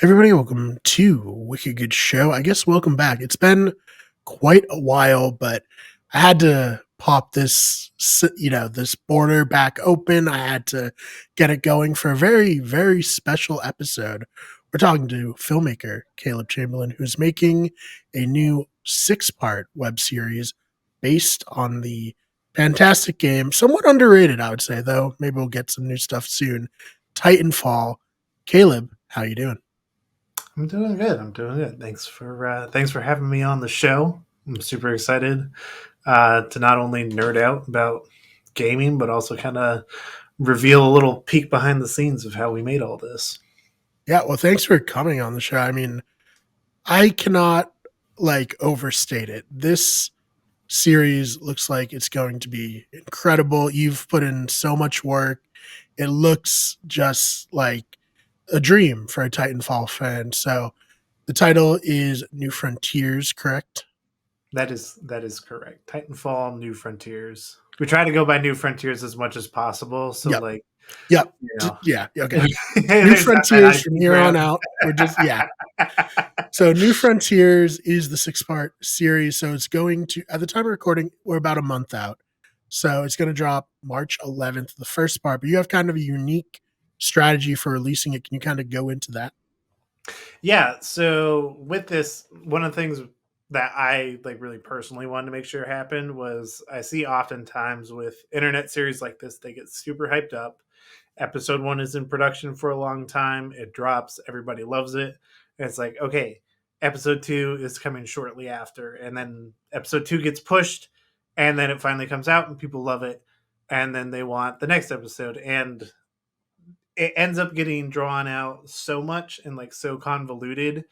Everybody, welcome to Wicked Good Show. I guess welcome back. It's been quite a while, but I had to pop this border back open. I had to get it going for a very, very special episode. We're talking to filmmaker Caleb Chamberlain, who's making a new six-part web series based on the fantastic game, somewhat underrated, I would say, though. Maybe we'll get some new stuff soon. Titanfall. Caleb, how you doing? I'm doing good. I'm doing good. Thanks for having me on the show. I'm super excited to not only nerd out about gaming, but also kind of reveal a little peek behind the scenes of how we made all this. Yeah, well, thanks for coming on the show. I mean, I cannot overstate it. This series looks like it's going to be incredible. You've put in so much work. It looks just like a dream for a Titanfall fan. So the title is New Frontiers, correct? That is correct. Titanfall, New Frontiers. We try to go by New Frontiers as much as possible. So Yep. like, Yep. you know, Yeah. Okay. New there's not that Frontiers from IP here on grab. out. We're just, yeah. So New Frontiers is the six-part series. So it's going to, at the time of recording, we're about a month out. So it's going to drop March 11th, the first part. But you have kind of a unique strategy for releasing it. Can you kind of go into that? Yeah, so with this, one of the things that I like really personally wanted to make sure happened was I see oftentimes with internet series like this, they get super hyped up. Episode one is in production for a long time, it drops, everybody loves it. And it's like, okay, episode two is coming shortly after, and then episode two gets pushed, and then it finally comes out and people love it, and then they want the next episode. And it ends up getting drawn out so much and like so convoluted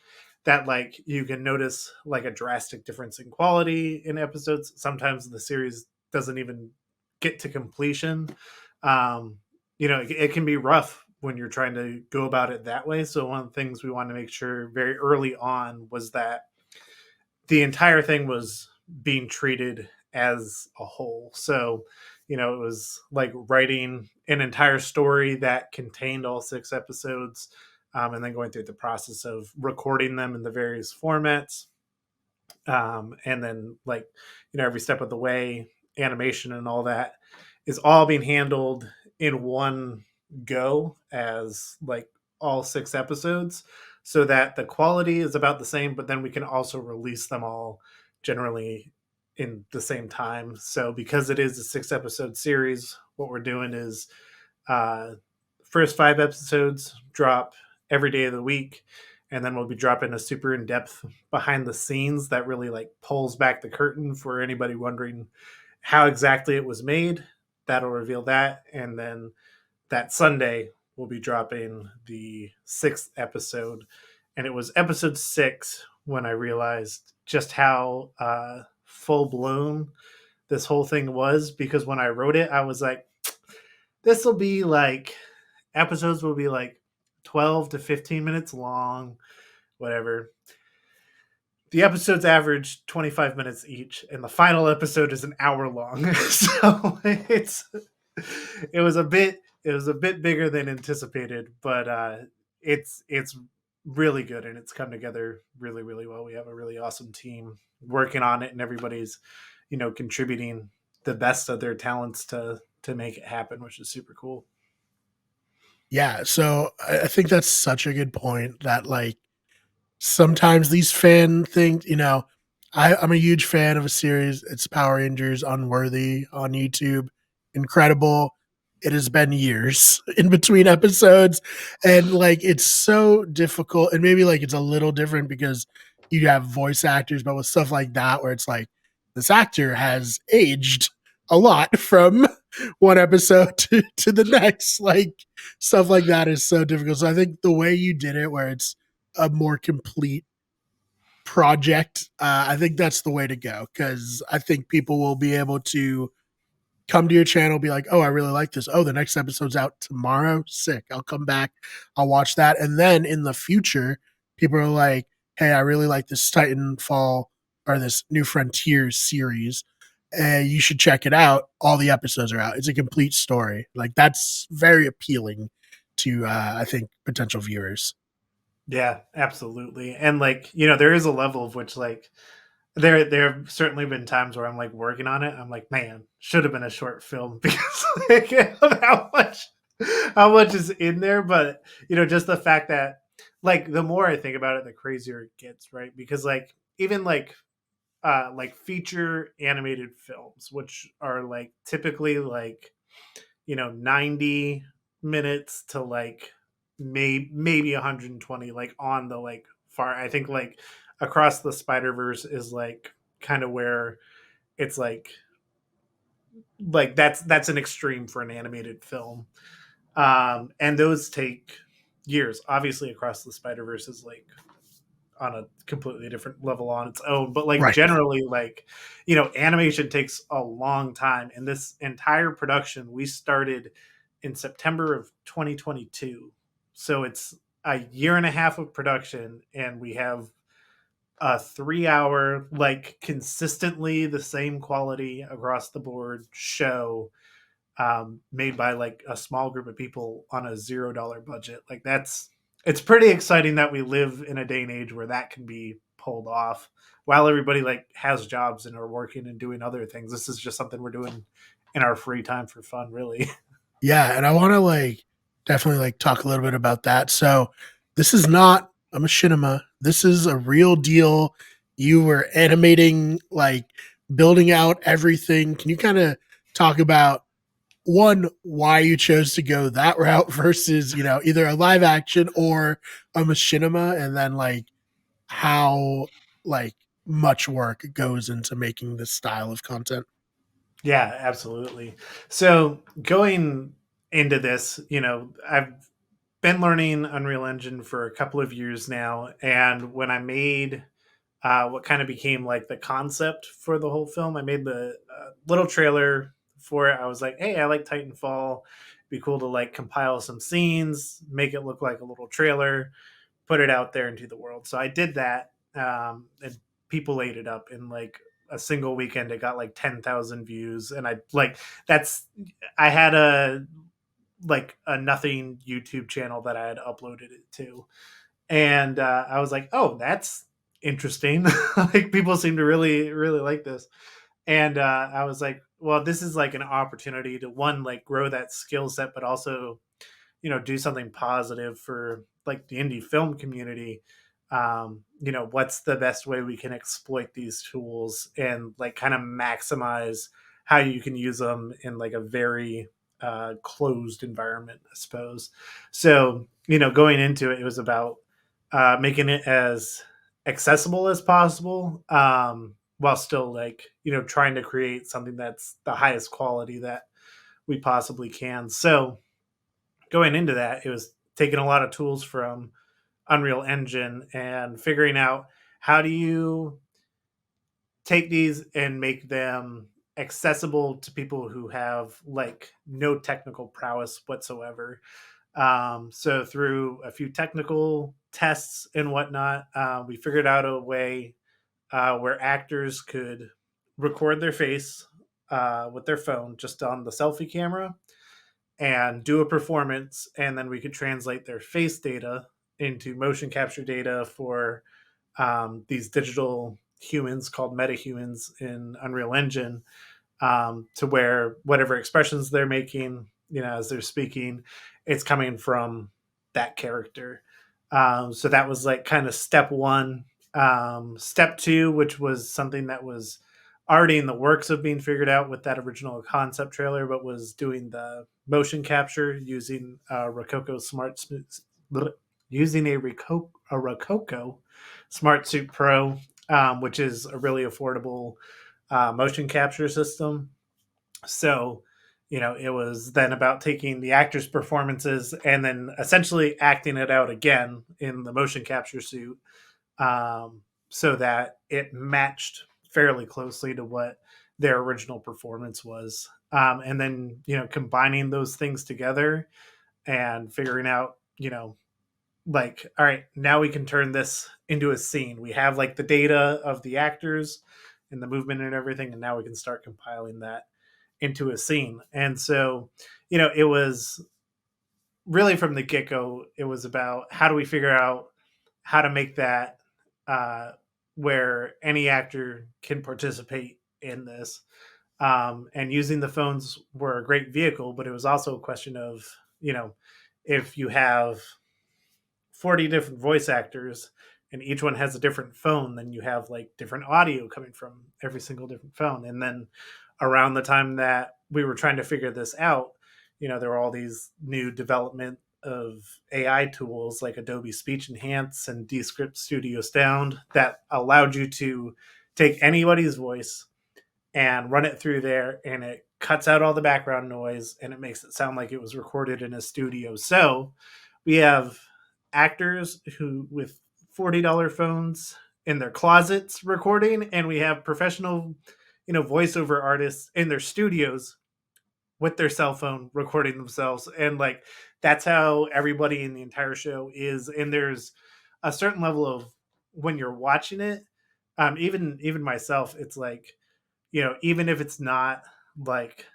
that like you can notice like a drastic difference in quality in episodes. Sometimes the series doesn't even get to completion. um it can be rough when you're trying to go about it that way. So one of the things we wanted to make sure very early on was that the entire thing was being treated as a whole. So, it was like writing an entire story that contained all six episodes, and then going through the process of recording them in the various formats. And then, like, every step of the way, animation and all that is all being handled in one go as like all six episodes, so that the quality is about the same, but then we can also release them all generally in the same time. So because it is a six episode series, what we're doing is uh first five episodes drop every day of the week, and then we'll be dropping a super in-depth behind the scenes that really like pulls back the curtain for anybody wondering how exactly it was made. That'll reveal that. And then that Sunday we'll be dropping the sixth episode. And it was episode six when I realized just how full blown this whole thing was, because when I wrote it, I was like, this will be like, episodes will be like 12 to 15 minutes long, whatever. The episodes average 25 minutes each, and the final episode is an hour long. So it was a bit bigger than anticipated, but it's really good, and it's come together really, really well. We have a really awesome team working on it, and everybody's contributing the best of their talents to make it happen, which is super cool. Yeah. So I think that's such a good point that sometimes these fan things, I'm a huge fan of a series. It's Power Rangers Unworthy on YouTube. Incredible. It has been years in between episodes. And it's so difficult. And maybe it's a little different because you have voice actors, but with stuff like that, where it's like this actor has aged a lot from one episode to the next. Stuff like that is so difficult. So I think the way you did it, where it's a more complete project, I think that's the way to go, because I think people will be able to come to your channel, be like, oh, I really like this. Oh, the next episode's out tomorrow. Sick. I'll come back. I'll watch that. And then in the future, people are like, hey, I really like this Titanfall or this New Frontiers series. You should check it out. All the episodes are out. It's a complete story. That's very appealing to, I think, potential viewers. Yeah, absolutely. And like, there is a level of which like there have certainly been times where I'm like working on it. I'm like, man, should have been a short film because like of how much is in there. But just the fact that like the more I think about it, the crazier it gets, right? Because like even like feature animated films, which are like typically like 90 minutes to like maybe 120, like on the like far. I think like Across the Spider Verse is like kind of where it's like that's an extreme for an animated film. And those take years. Obviously, Across the Spider Verse is like on a completely different level on its own, but like Right. generally like animation takes a long time, and this entire production we started in September of 2022, so it's a year and a half of production, and we have a 3 hour like consistently the same quality across the board show, made by like a small group of people on a $0 budget. Like it's pretty exciting that we live in a day and age where that can be pulled off while everybody like has jobs and are working and doing other things. This is just something we're doing in our free time for fun, really. Yeah, and I want to like definitely like talk a little bit about that. So this is not a machinima. This is a real deal. You were animating, like building out everything. Can you kind of talk about one, why you chose to go that route versus, either a live action or a machinima, and then like how like much work goes into making this style of content? Yeah, absolutely. So going into this, I've been learning Unreal Engine for a couple of years now, and when I made what kind of became like the concept for the whole film, I made the little trailer for it. I was like, hey, I like Titanfall. Be cool to like compile some scenes, make it look like a little trailer, put it out there into the world. So I did that, and people ate it up in like a single weekend. It got like 10,000 views, and I like that's I had a nothing YouTube channel that I had uploaded it to, and I was like, oh, that's interesting. Like people seem to really really like this, and I was like, well, this is like an opportunity to one like grow that skill set, but also do something positive for like the indie film community. What's the best way we can exploit these tools and like kind of maximize how you can use them in like a very closed environment, I suppose. So going into it, it was about making it as accessible as possible, while still like trying to create something that's the highest quality that we possibly can. So going into that, it was taking a lot of tools from Unreal Engine and figuring out how do you take these and make them accessible to people who have like no technical prowess whatsoever. So through a few technical tests and whatnot, we figured out a way where actors could record their face with their phone just on the selfie camera and do a performance, and then we could translate their face data into motion capture data for these digital humans called metahumans in Unreal Engine, to where whatever expressions they're making, as they're speaking, it's coming from that character. So that was like kind of step one. Step two, which was something that was already in the works of being figured out with that original concept trailer, but was doing the motion capture using Rococo Smart using a Rococo Smart Suit Pro, which is a really affordable motion capture system. So, it was then about taking the actors' performances and then essentially acting it out again in the motion capture suit, so that it matched fairly closely to what their original performance was. And then, combining those things together and figuring out, like, all right, now we can turn this into a scene. We have like the data of the actors and the movement and everything, and now we can start compiling that into a scene. And so, it was really from the get go, it was about how do we figure out how to make that uh, where any actor can participate in this. And using the phones were a great vehicle, but it was also a question of, you know, if you have 40 different voice actors and each one has a different phone, then you have like different audio coming from every single different phone. And then around the time that we were trying to figure this out, there were all these new development of AI tools like Adobe Speech Enhance and Descript Studio Sound that allowed you to take anybody's voice and run it through there, and it cuts out all the background noise and it makes it sound like it was recorded in a studio. So we have actors who with $40 phones in their closets recording, and we have professional voiceover artists in their studios with their cell phone recording themselves. And like that's how everybody in the entire show is. And there's a certain level of, when you're watching it, even myself, it's like, even if it's not like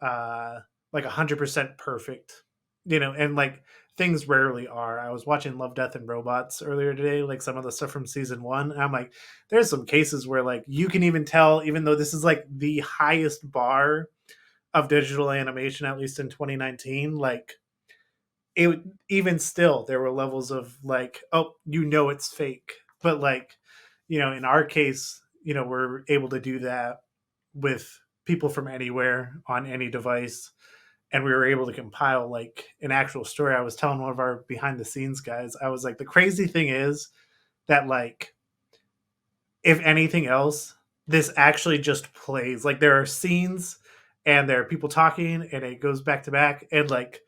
uh like 100% perfect, and like things rarely are. I was watching Love, Death and Robots earlier today, like some of the stuff from season 1, and I'm like, there's some cases where like you can even tell, even though this is like the highest bar of digital animation, at least in 2019, like it, even still there were levels of like, oh, it's fake. But like, in our case, we're able to do that with people from anywhere on any device, and we were able to compile like an actual story. I was telling one of our behind the scenes guys, I was like, the crazy thing is that like, if anything else, this actually just plays. Like there are scenes and there are people talking and it goes back to back, and like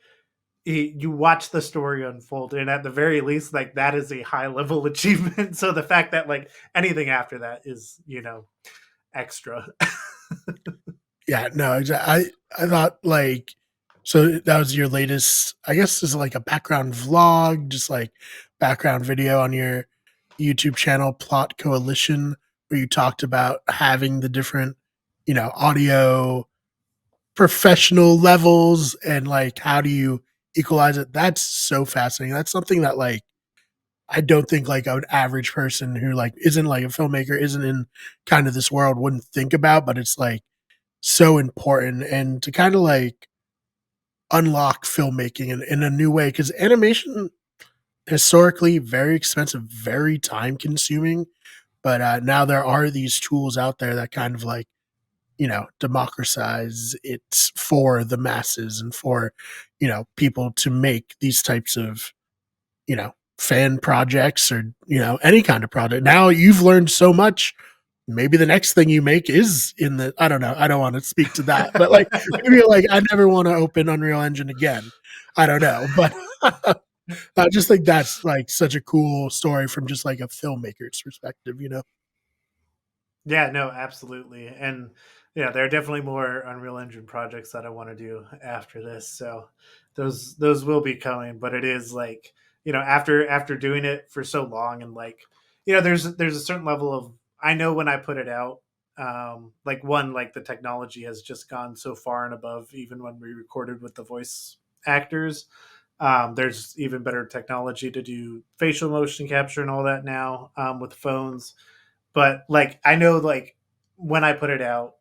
you watch the story unfold, and at the very least, like that is a high level achievement. So the fact that like anything after that is extra. Yeah, no, exactly. I thought like, so that was your latest. I guess is like a background vlog, just like background video on your YouTube channel, Plot Coalition, where you talked about having the different, audio professional levels and like how do you equalize it. That's so fascinating. That's something that like I don't think like an average person who like isn't like a filmmaker, isn't in kind of this world wouldn't think about, but it's like so important and to kind of like unlock filmmaking in a new way because animation historically very expensive, very time consuming, but now there are these tools out there that kind of like democratize it for the masses and for people to make these types of fan projects or any kind of project. Now you've learned so much. Maybe the next thing you make is in the, I don't know, I don't want to speak to that, but like maybe you're like, I never want to open Unreal Engine again. I don't know, but I just think that's like such a cool story from just like a filmmaker's perspective. Yeah, no, absolutely. And yeah, there are definitely more Unreal Engine projects that I want to do after this. So those will be coming, but it is like, after doing it for so long, and like, there's a certain level of, I know when I put it out, like one, like the technology has just gone so far and above even when we recorded with the voice actors. There's even better technology to do facial motion capture and all that now, with phones. But like I know, like when I put it out,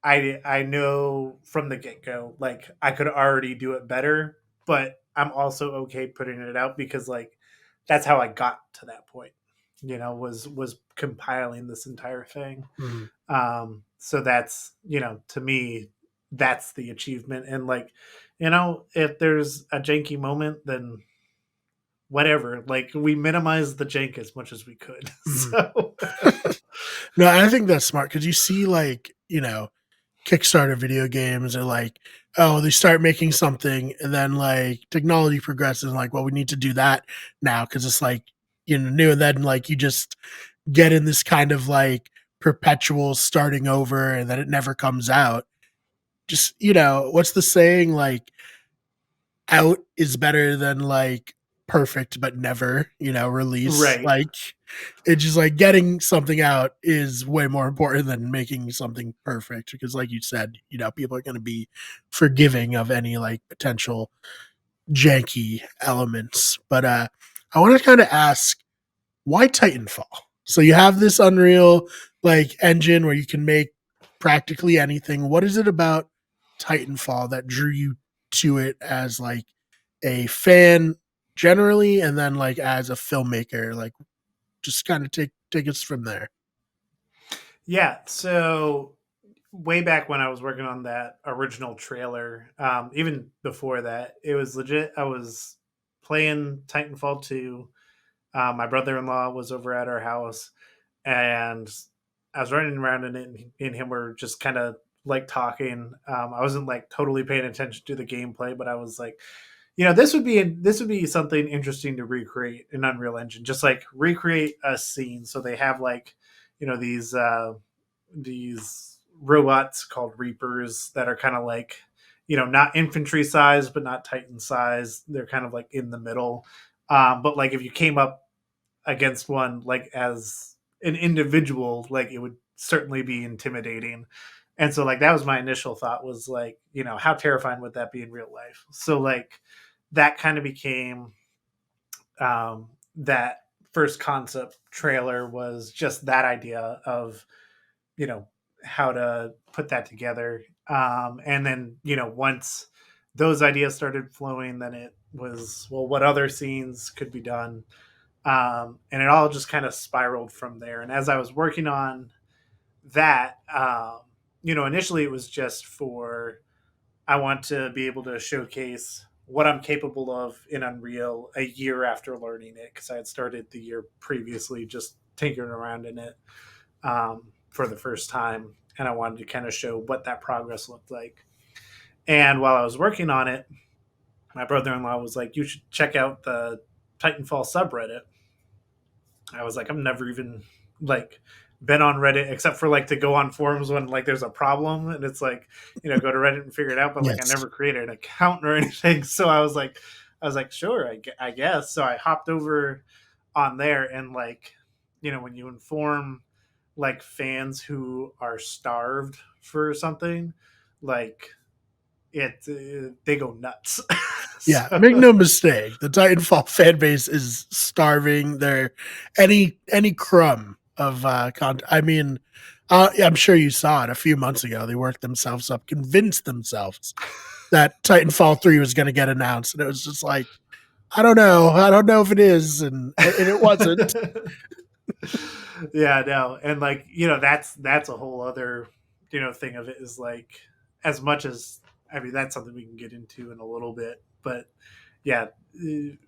I know from the get-go like I could already do it better, but I'm also okay putting it out because like that's how I got to that point, was compiling this entire thing. Mhm. So that's, to me, that's the achievement. And like, if there's a janky moment, then whatever, like we minimize the jank as much as we could. Mhm. So No, I think that's smart because you see, like, Kickstarter video games are like, oh, they start making something and then like technology progresses and like, well, we need to do that now because it's like, new. And then like you just get in this kind of like perpetual starting over and then it never comes out. Just, what's the saying? Like, out is better than like perfect but never release. right. Like it's just like getting something out is way more important than making something perfect because like you said, people are going to be forgiving of any like potential janky elements. But I want to kind of ask, why Titanfall? So you have this Unreal like engine where you can make practically anything. What is it about Titanfall that drew you to it as like a fan generally, and then like as a filmmaker? Like, just kind of take us from there. Yeah, so way back when I was working on that original trailer, even before that, it was legit. I was playing Titanfall 2. My brother in law was over at our house, and I was running around in it, and him were just kind of like talking. I wasn't like totally paying attention to the gameplay, but I was like, this would be something interesting to recreate in Unreal Engine. Just like recreate a scene, so they have like, you know, these robots called Reapers that are kind of like, not infantry size, but not Titan size. They're kind of like in the middle. But like if you came up against one like as an individual, like it would certainly be intimidating. And so like that was my initial thought, was like, how terrifying would that be in real life? So like that kind of became that first concept trailer, was just that idea of, you know, how to put that together. And then, once those ideas started flowing, then it was, well, what other scenes could be done? And it all just kind of spiraled from there. And as I was working on that, initially it was just for, I want to be able to showcase what I'm capable of in Unreal a year after learning it, because I had started the year previously just tinkering around in it for the first time. And I wanted to kind of show what that progress looked like. And while I was working on it, my brother in law was like, "You should check out the Titanfall subreddit." I was like, I'm never even like been on Reddit except for like to go on forums when like there's a problem, and it's like, go to Reddit and figure it out. But like I Yes. never created an account or anything. So I was like, sure, I guess. So I hopped over on there, and like, when you inform like fans who are starved for something, like they go nuts. Yeah, So make no mistake. The Titanfall fan base is starving. They're any crumb of content. I mean, yeah, I'm sure you saw it a few months ago. They worked themselves up, convinced themselves that Titanfall 3 was going to get announced, and it was just like, I don't know. I don't know if it is, and it wasn't. yeah, no, and like, that's a whole other, thing of it, is like, as much as, I mean, that's something we can get into in a little bit, but yeah,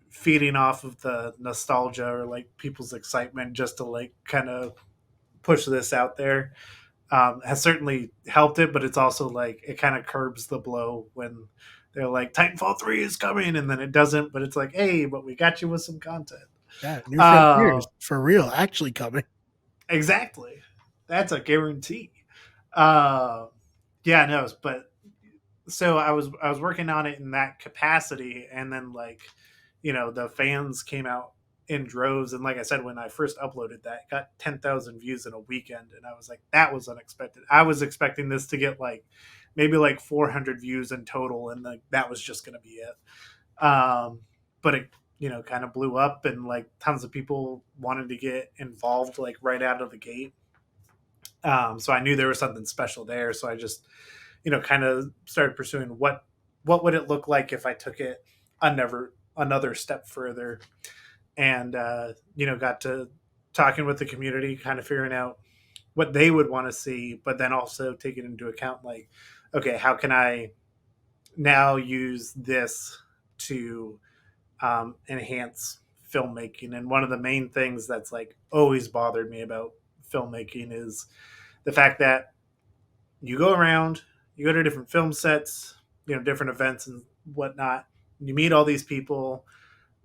feeding off of the nostalgia or like people's excitement just to like kind of push this out there, has certainly helped it, but it's also like it kind of curbs the blow when they're like, Titanfall 3 is coming, and then it doesn't, but it's like, hey, but we got you with some content. Yeah, New uh Frontiers for real, actually coming. Exactly. That's a guarantee. Uh, yeah, no, but so I was working on it in that capacity, and then like, the fans came out in droves, and like I said, when I first uploaded that, it got 10,000 views in a weekend, and I was like, that was unexpected. I was expecting this to get like maybe like 400 views in total, and like that was just gonna be it. But it, kind of blew up, and like tons of people wanted to get involved like right out of the gate. So I knew there was something special there. So I just, kind of started pursuing what would it look like if I took it another step further, and got to talking with the community, kind of figuring out what they would want to see, but then also taking into account like, okay, how can I now use this to enhance filmmaking? And one of the main things that's like always bothered me about filmmaking is the fact that you go around, you go to different film sets, different events and whatnot. You meet all these people,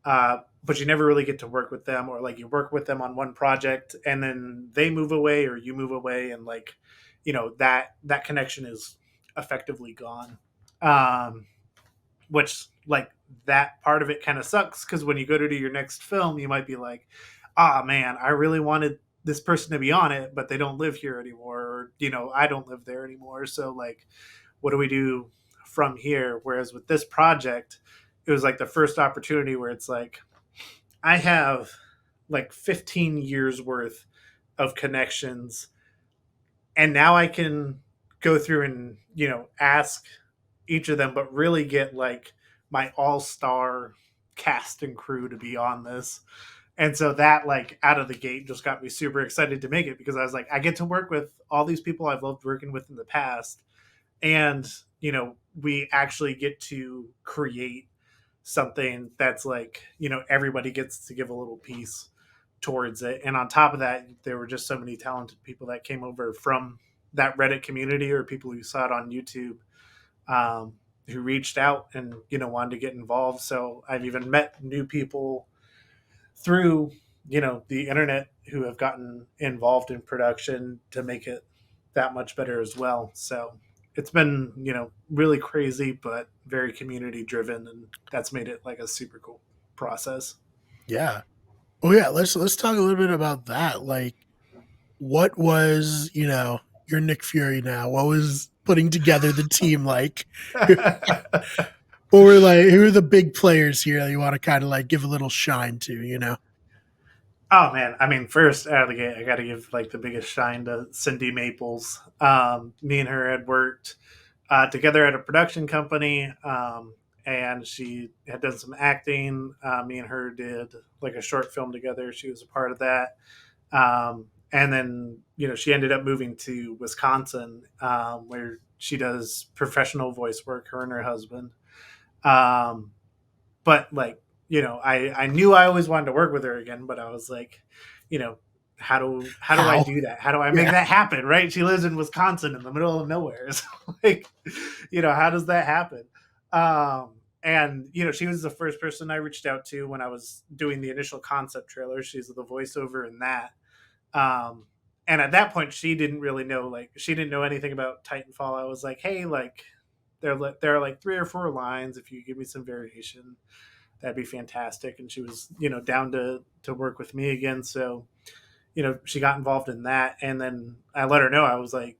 but you never really get to work with them, or like you work with them on one project and then they move away or you move away, and like, that connection is effectively gone. Which like that part of it kind of sucks, because when you go to do your next film, you might be like, ah, man, I really wanted this person to be on it, but they don't live here anymore, or I don't live there anymore. So like, what do we do from here? Whereas with this project, it was like the first opportunity where it's like, I have like 15 years worth of connections, and now I can go through and ask each of them, but really get like my all-star cast and crew to be on this. And so that, like, out of the gate just got me super excited to make it, because I was like, I get to work with all these people I've loved working with in the past, and we actually get to create something that's like, everybody gets to give a little piece towards it. And on top of that, there were just so many talented people that came over from that Reddit community, or people who saw it on YouTube, um, who reached out and wanted to get involved. So I've even met new people through the internet who have gotten involved in production to make it that much better as well. So it's been really crazy, but very community driven, and that's made it like a super cool process. Yeah. Oh yeah, let's talk a little bit about that. Like, what was, your Nick Fury now? What was putting together the team like? Or like, who are the big players here that you want to kind of like give a little shine to? Oh man, I mean, first out of the gate, I got to give like the biggest shine to Cindy Maples. Me and her had worked together at a production company, and she had done some acting. Me and her did like a short film together. She was a part of that, and then she ended up moving to Wisconsin, where she does professional voice work. Her and her husband. Um, but like I knew I always wanted to work with her again, but I was like, you know how do I How? do that? How do I make Yeah. that happen? Right? She lives in Wisconsin in the middle of nowhere. So like, how does that happen? And she was the first person I reached out to when I was doing the initial concept trailer. She's the voiceover in that. um and at that point, she didn't really know, like, she didn't know anything about Titanfall. I was like, hey, like, there are like 3 or 4 lines. If you give me some variation, that'd be fantastic. And she was down to work with me again. So she got involved in that. And then I let her know. I was like,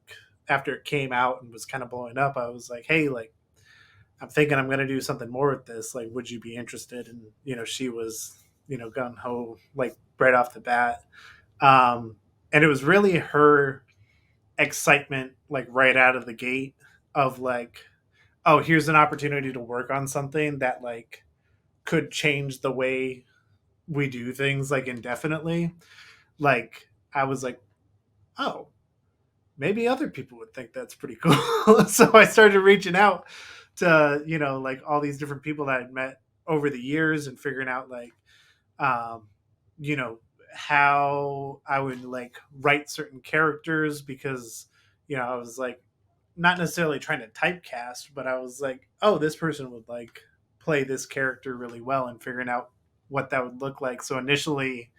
after it came out and was kind of blowing up, I was like, hey, like, I'm thinking I'm going to do something more with this, like, would you be interested? And she was gung-ho, like, right off the bat. And it was really her excitement, like, right out of the gate, of like, oh, here's an opportunity to work on something that, like, could change the way we do things, like, indefinitely. Like, I was like, oh, maybe other people would think that's pretty cool. So I started reaching out to like all these different people that I'd met over the years, and figuring out like, um you know how I would like write certain characters, because I was like, not necessarily trying to typecast, but I was like, oh, this person would like play this character really well, and figuring out what that would look like. So initially,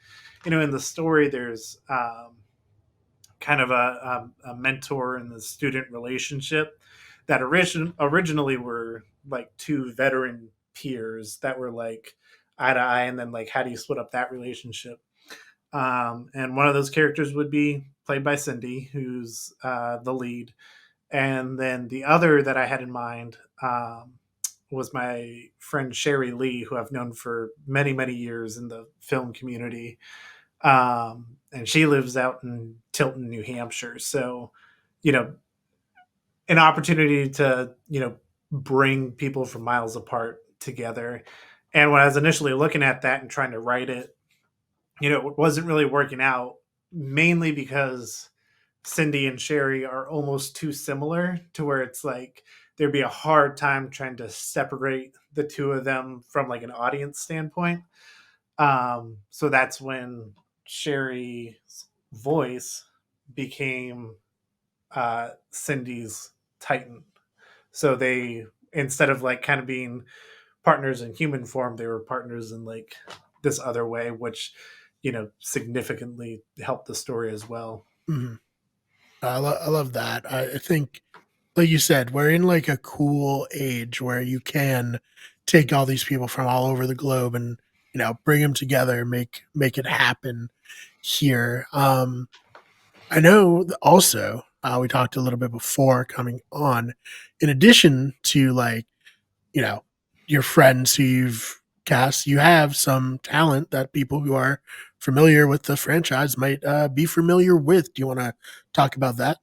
in the story, there's kind of a mentor and the student relationship that originally were like two veteran peers that were like eye to eye, and then like, how do you split up that relationship? And one of those characters would be played by Cindy, who's the lead, and then the other that I had in mind, was my friend Sherry Lee, who I've known for many, many years in the film community. And she lives out in Tilton, New Hampshire. So, you know, an opportunity to, bring people from miles apart together. And when I was initially looking at that and trying to write it, it wasn't really working out, mainly because Cindy and Sherry are almost too similar, to where it's like there'd be a hard time trying to separate the two of them from like an audience standpoint. So that's when Sherry's voice became Cindy's Titan. So they, instead of like kind of being partners in human form, they were partners in like this other way, which significantly helped the story as well. Mhm. I love that. I think, like you said, we're in like a cool age where you can take all these people from all over the globe and bring them together, make it happen here. I know also, we talked a little bit before coming on. In addition to like you know your friends who you've cast, you have some talent that people who are familiar with the franchise might be familiar with. Do you want to talk about that?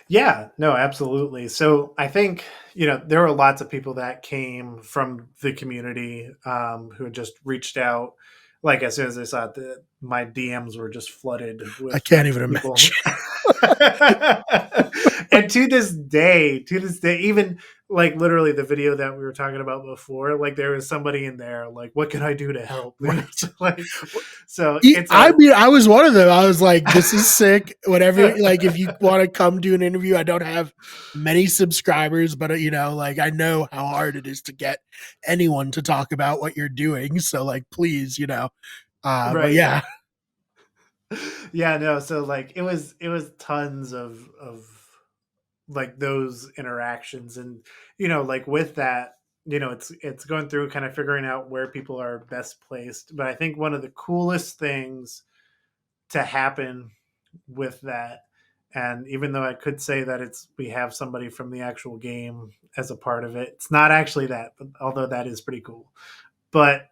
Yeah, no, absolutely. So I think, there were lots of people that came from the community who had just reached out. Like as soon as I saw it, my DMs were just flooded I with can't even people. imagine. And to this day, even like literally the video that we were talking about before, like there was somebody in there, like, what can I do to help? Right. Like, so it's I a mean, I was one of them. I was like, "This is sick." Whatever. Like, if you want to come do an interview, I don't have many subscribers, but like I know how hard it is to get anyone to talk about what you're doing. So, like, please, But right. yeah, Yeah, no, so like it was tons of like those interactions, and like with that, it's going through kind of figuring out where people are best placed. But I think one of the coolest things to happen with that, and even though I could say that it's we have somebody from the actual game as a part of it, it's not actually that, but although that is pretty cool. But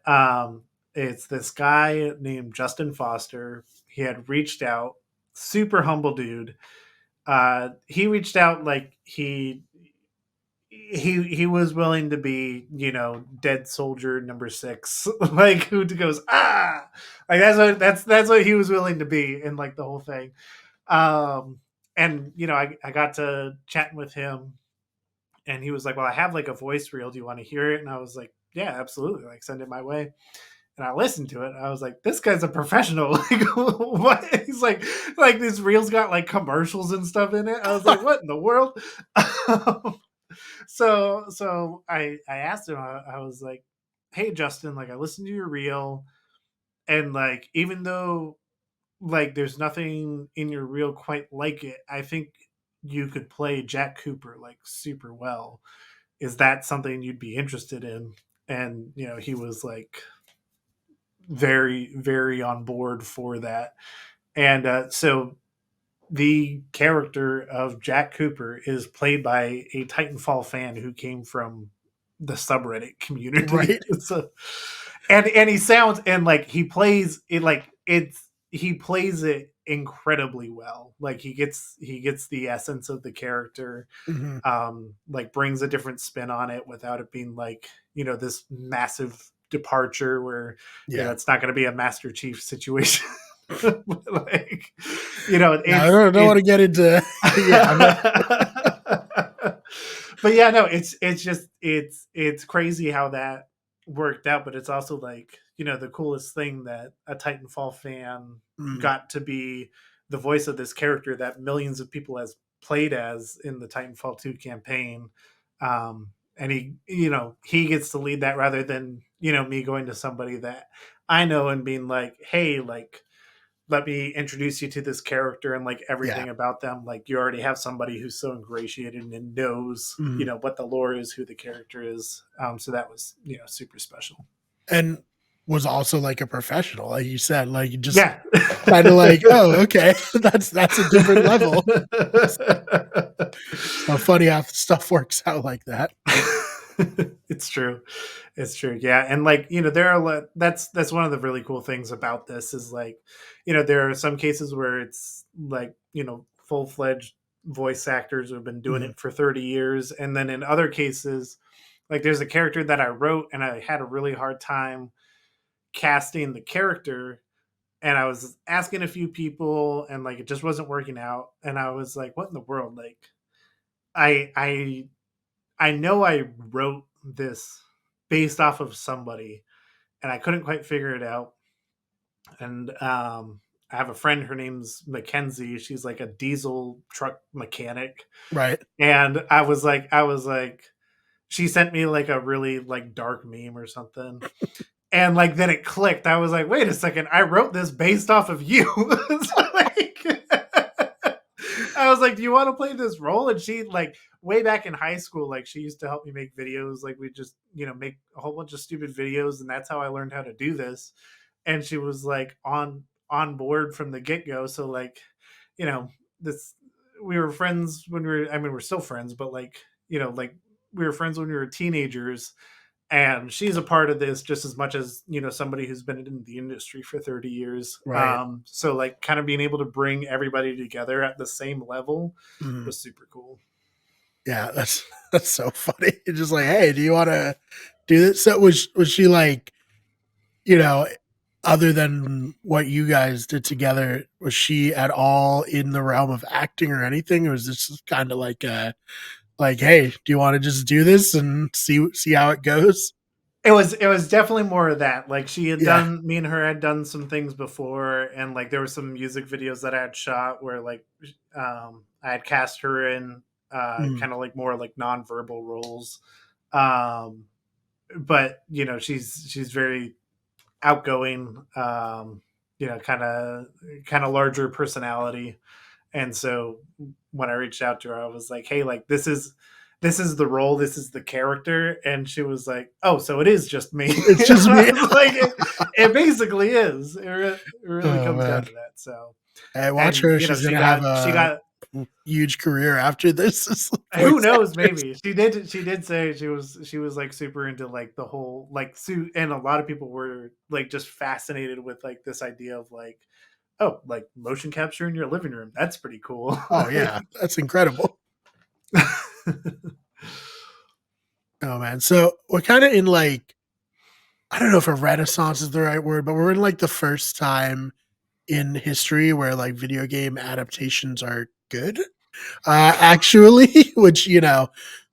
it's this guy named Justin Foster. He had reached out, super humble dude. He reached out like he was willing to be, dead soldier number six, like who goes like that's what he was willing to be in like the whole thing. Um, and I got to chatting with him, and he was like, "Well, I have like a voice reel. Do you want to hear it?" And I was like, "Yeah, absolutely. Like, send it my way." And I listened to it. And I was like, "This guy's a professional." Like, what? He's like this reel's got like commercials and stuff in it. I was like, "What in the world?" So I asked him. I was like, "Hey, Justin, like I listened to your reel, and like even though like there's nothing in your reel quite like it, I think you could play Jack Cooper like super well. Is that something you'd be interested in?" And he was like very very on board for that. And so the character of Jack Cooper is played by a Titanfall fan who came from the subreddit community. right. So, and he sounds, and like he plays it like he plays it incredibly well. Like he gets the essence of the character, Hmm. like brings a different spin on it without it being like this massive departure where Yeah. it's not going to be a Master Chief situation. Like Yeah. I it's don't want to get into. Yeah. I'm not. but yeah, no, it's just it's crazy how that worked out. But it's also like the coolest thing that a Titanfall fan Mm, got to be the voice of this character that millions of people has played as in the Titanfall 2 campaign. And he gets to lead that rather than me going to somebody that I know and being like, hey, like let me introduce you to this character and like yeah. everything about them. Like you already have somebody who's so ingratiated and knows Mhm. what the lore is, who the character is. So that was super special. And was also like a professional, like you said, like you just Yeah. kind of like, oh, okay, that's a different level. So funny how stuff works out like that. It's true. It's true. Yeah. And like, there are that's one of the really cool things about this is like, there are some cases where it's like, full-fledged voice actors who have been doing Mhm. it for 30 years. And then in other cases, like there's a character that I wrote and I had a really hard time casting the character, and I was asking a few people and like it just wasn't working out. And I was like, what in the world? Like I I I know I wrote this based off of somebody, and I couldn't quite figure it out. And I have a friend. Her name's Mackenzie. She's like a diesel truck mechanic, Right. and I was like, she sent me like a really like dark meme or something, and like then it clicked. I was like, wait a second, I wrote this based off of you. So, like, I was like, do you want to play this role? And she like way back in high school, like she used to help me make videos. Like we just make a whole bunch of stupid videos, and that's how I learned how to do this. And she was like on board from the get go. So like, you know, this we were friends when we were. I mean, we're still friends, but like like we were friends when we were teenagers, and she's a part of this just as much as somebody who's been in the industry for 30 years. Right. So like kind of being able to bring everybody together at the same level Mhm. was super cool. Yeah, that's that's so funny. It's just like, "Hey, do you wanna do this?" So was she like, you know, other than what you guys did together, was she at all in the realm of acting or anything? Or was this kinda like, "Hey, do you wanna just do this and see how it goes?" It was definitely more of that. Like she had Yeah. done me and her had done some things before, and like there were some music videos that I had shot where like I had cast her in Mhm. kind of like more like nonverbal roles. Um but she's very outgoing, kind of larger personality. And so when I reached out to her, I was like, "Hey, like this is the role, this is the character," and she was like, "Oh, so it is just me." It's And just I me. was like, "It basically is. It really Oh, comes down man. to that." So, Hey, watch and her. She's she gonna have got she a got huge career after this as a who voice knows, actress. maybe she did say she was like super into like the whole like suit, and a lot of people were like just fascinated with like this idea of like, oh, like motion capture in your living room, that's pretty cool. Oh, yeah. That's incredible. Oh, man. So, we're kinda in, like, I don't know if a renaissance is the right word, but we're in, like, the first time in history where, like, video game adaptations are good, actually, which,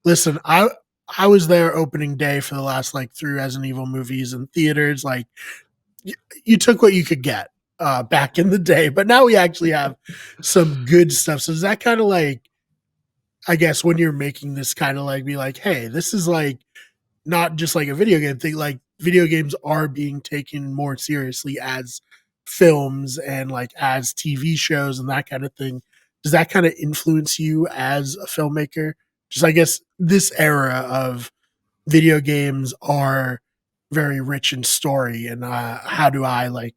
listen, I was there opening day for the last, like, 3 Resident Evil movies in theaters, like, y you took what you could get, back in the day, but now we actually have some good stuff, so does that kinda, like, I guess when you're making this kinda, like, be like, "Hey, this is, like, not just like a video game thing, like, video games are being taken more seriously as films and, like, as TV shows and that kinda thing." Does that kinda influence you as a filmmaker? Just, I guess, this era of video games are very rich in story, and, how do I, like,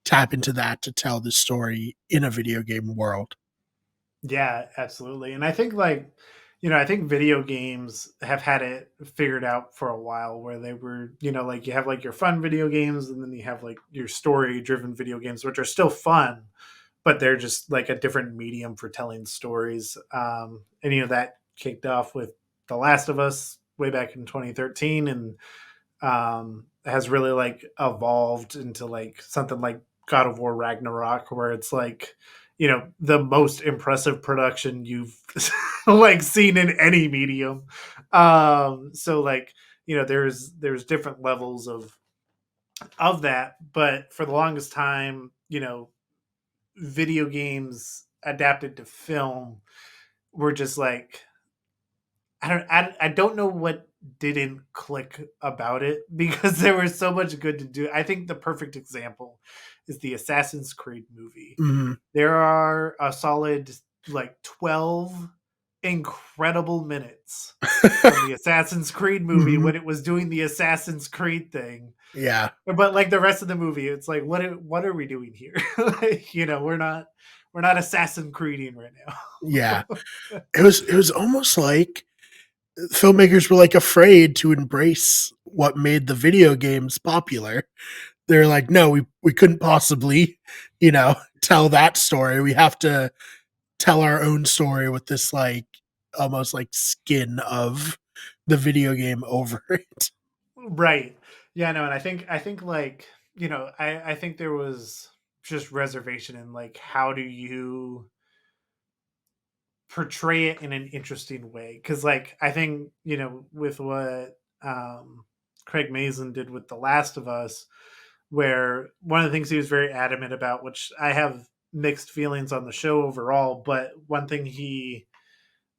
tap into that to tell the story in a video game world? Yeah, absolutely. And I think I think video games have had it figured out for a while where they were, like you have like your fun video games and then you have like your story driven video games, which are still fun, but they're just like a different medium for telling stories. And that kicked off with The Last of Us way back in 2013, and has really like evolved into like something like God of War Ragnarok, where it's like, the most impressive production you've like seen in any medium. So like, there's different levels of that, but for the longest time, video games adapted to film were just like, I don't know what didn't click about it because there was so much good to do. I think the perfect example is the Assassin's Creed movie. Mhm. There are a solid like 12 incredible minutes from the Assassin's Creed movie Mhm. when it was doing the Assassin's Creed thing. Yeah. But like the rest of the movie, it's like what are we doing here? Like, we're not Assassin Creeding right Yeah. now. It was almost like filmmakers were, like, afraid to embrace what made the video games popular. They're like, "No, we couldn't possibly, tell that story. We have to tell our own story with this, like, almost like skin of the video game over it." Right. Yeah, no, and I think like, I think there was just reservation in like how do you portray it in an interesting way? Cuz like I think, with what Craig Mazin did with The Last of Us, where one of the things he was very adamant about, which I have mixed feelings on the show overall, but one thing he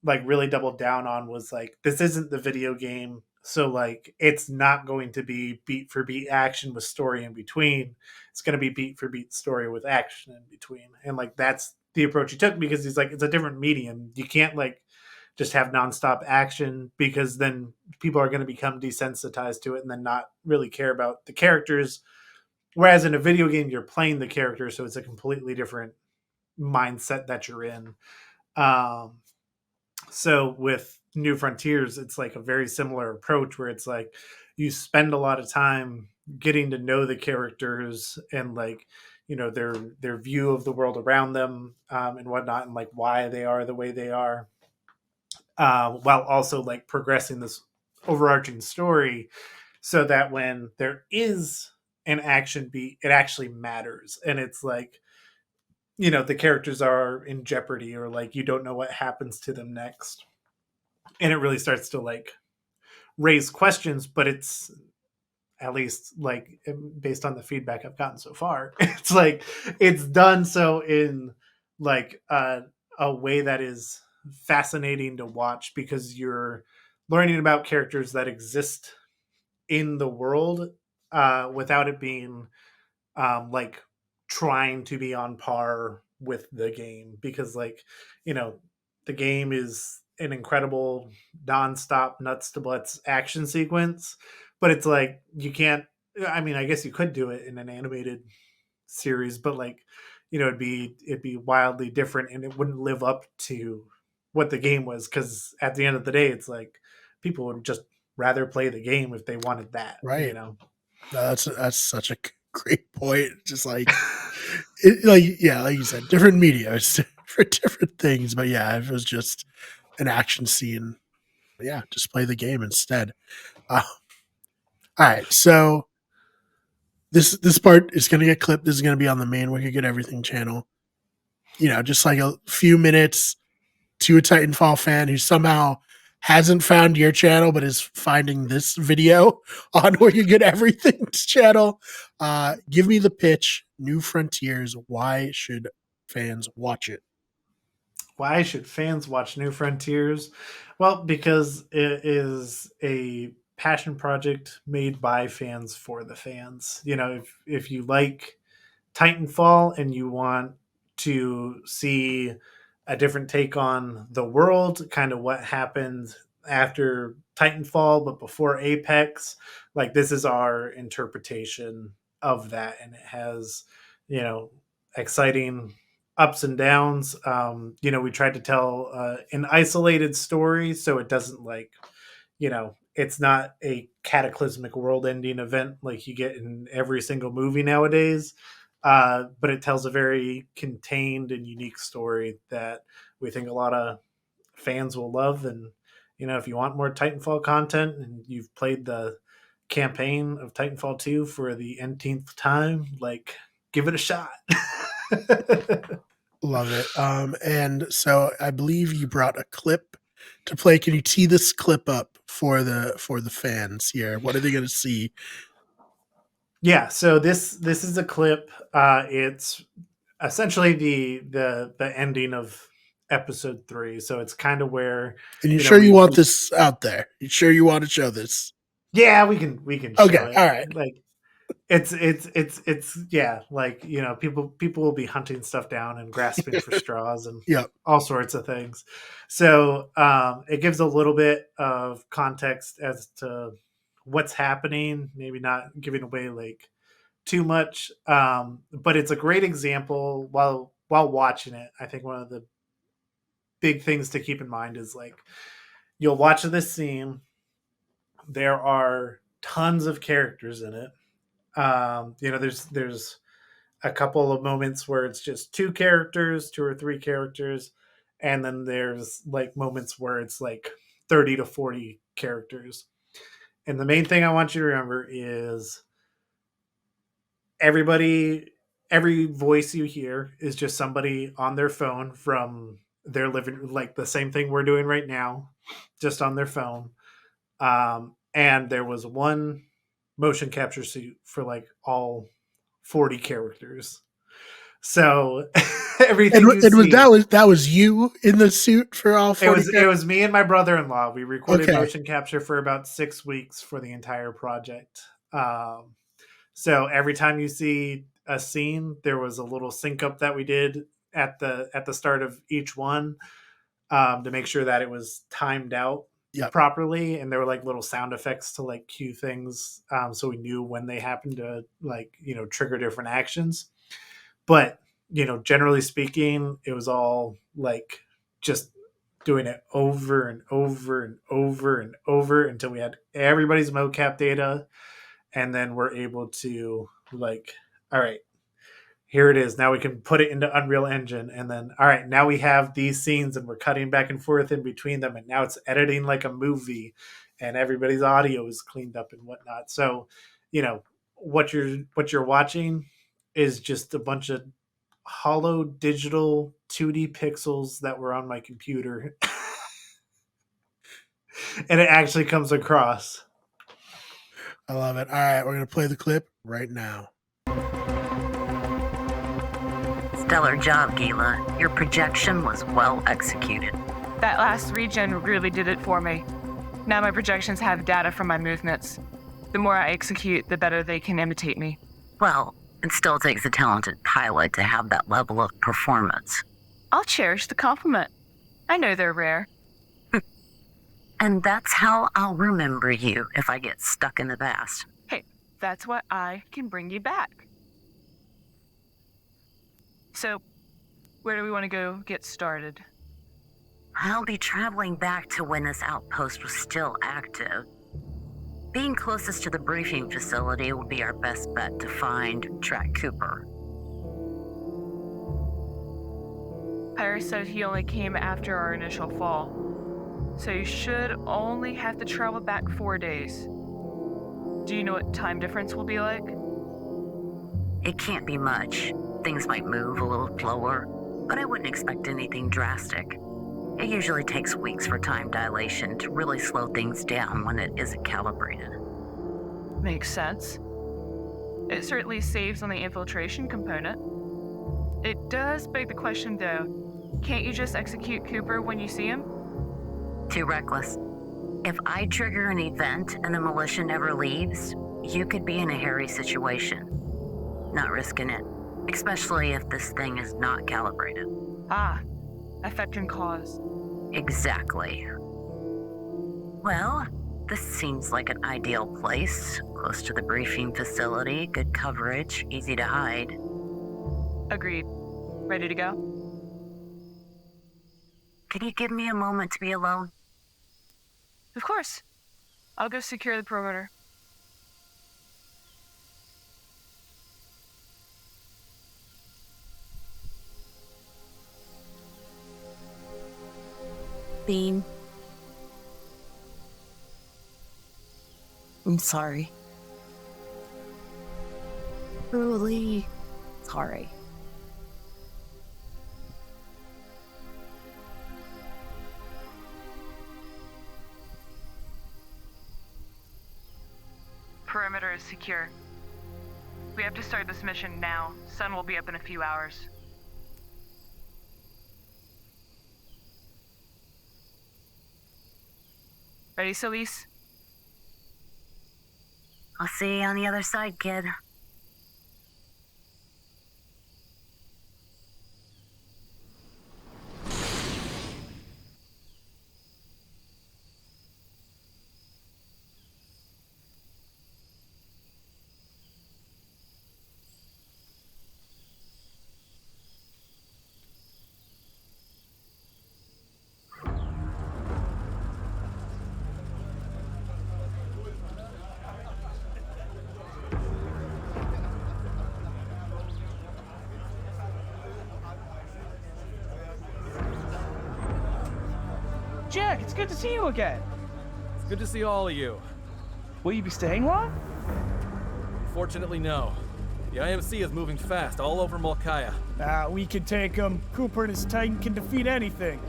like really doubled down on was like, this isn't the video game, so like it's not going to be beat for beat action with story in between. It's going to be beat for beat story with action in between, and like that's the approach he took, because he's like, it's a different medium. You can't like just have nonstop action, because then people are going to become desensitized to it and then not really care about the characters, whereas in a video game you're playing the character, so it's a completely different mindset that you're in. Um so with New Frontiers, it's like a very similar approach where it's like you spend a lot of time getting to know the characters and like their view of the world around them, and whatnot, and like why they are the way they are, while also like progressing this overarching story, so that when there is an action beat, it actually matters, and it's like the characters are in jeopardy, or like you don't know what happens to them next, and it really starts to like raise questions. But it's, at least like based on the feedback I've gotten so far, it's like it's done so in like a way that is fascinating to watch, because you're learning about characters that exist in the world, without it being like trying to be on par with the game, because like you know the game is an incredible nonstop nuts to butts action sequence, but it's like you can't, I mean, I guess you could do it in an animated series, but like it'd be wildly different, and it wouldn't live up to what the game was, because at the end of the day it's like people would just rather play the game if they wanted that, Right. No, that's such a great point. Just yeah, like you said, different media it's for different things. But yeah, if it was just an action scene, yeah, just play the game instead. Uh, all right, so this part is going to get clipped. This is going to be on the main Wicked Good Everything channel. Just like a few minutes to a Titanfall fan who somehow hasn't found your channel but is finding this video on Wicked Good Everything's channel. Give me the pitch. New Frontiers. Why should fans watch it? Why should fans watch New Frontiers? Well, because it is a passion project made by fans for the fans. If you like Titanfall and you want to see a different take on the world, kind of what happened after Titanfall but before Apex, like this is our interpretation of that, and it has, you know, exciting ups and downs. We tried to tell an isolated story, so it doesn't like, it's not a cataclysmic world ending event like you get in every single movie nowadays. But it tells a very contained and unique story that we think a lot of fans will love. And, if you want more Titanfall content and you've played the campaign of Titanfall 2 for the nth time, like, give it a shot. Love it. And so I believe you brought a clip to play. Can you tee this clip up for the fans here? What are they going to see? Yeah, so this is a clip. It's essentially the ending of episode 3. So it's kind of where And you you know sure you we, want we this out there? You sure you want to show this? yeah, we can show Okay. it. All right. Like it's yeah, like people will be hunting stuff down and grasping for straws and Yep. all sorts of things. So it gives a little bit of context as to what's happening, maybe not giving away like too much, but it's a great example. While watching it, I think one of the big things to keep in mind is like you'll watch this scene, there are tons of characters in it. There's a couple of moments where it's just two characters, two or three characters, and then there's like moments where it's like 30 to 40 characters. And the main thing I want you to remember is everybody, every voice you hear is just somebody on their phone from their living, like the same thing we're doing right now, just on their phone. And there was one motion capture suit for like all 40 characters. So And everything you it was see, that was you in the suit for all it 40 was it characters? was me and my brother-in-law. We recorded Okay. motion capture for about 6 weeks for the entire project. So every time you see a scene, there was a little sync up that we did at the start of each one, to make sure that it was timed out Yep. properly, and there were like little sound effects to like cue things, so we knew when they happened to like trigger different actions. But generally speaking, it was all like just doing it over and over and over and over until we had everybody's mocap data, and then we're able to like, all right, here it is. Now we can put it into Unreal Engine, and then all right, now we have these scenes, and we're cutting back and forth in between them, and now it's editing like a movie, and everybody's audio is cleaned up and whatnot. So, you know, what you're watching is just a bunch of hollow digital 2D pixels that were on my computer, and it actually comes across. I love it. All right, we're gonna play the clip right now. Stellar job, Gila. Your projection was well executed. That last region really did it for me. Now my projections have data from my movements. The more I execute, the better they can imitate me. Well, it still takes a talented pilot to have that level of performance. I'll cherish the compliment. I know they're rare. And that's how I'll remember you if I get stuck in the past. Hey, that's why I can bring you back. So, where do we want to go get started? I'll be traveling back to when this outpost was still active. Being closest to the briefing facility will be our best bet to find Track Cooper. Pyre said he only came after our initial fall, so you should only have to travel back 4 days. Do you know what time difference will be like? It can't be much. Things might move a little slower, but I wouldn't expect anything drastic. It usually takes weeks for time dilation to really slow things down when it isn't calibrated. Makes sense. It certainly saves on the infiltration component. It does beg the question, though. Can't you just execute Cooper when you see him? Too reckless. If I trigger an event and the militia never leaves, you could be in a hairy situation. Not risking it, especially if this thing is not calibrated. Ah, effect and cause. Exactly. Well, this seems like an ideal place. Close to the briefing facility, good coverage, easy to hide. Agreed. Ready to go? Can you give me a moment to be alone? Of course. I'll go secure the perimeter. Bean. I'm sorry. Truly sorry. Perimeter is secure. We have to start this mission now. Sun will be up in a few hours. Ready, Solis? I'll see you on the other side, kid. Jack, it's good to see you again. It's good to see all of you. Will you be staying long? Fortunately, no. The IMC is moving fast all over Molkaya. We can take him. Cooper and his Titan can defeat anything.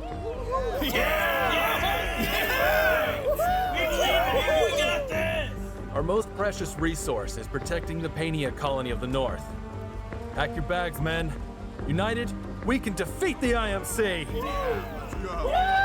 Our most precious resource is protecting the Pania colony of the North. Pack your bags, men. United, we can defeat the IMC! Let's go!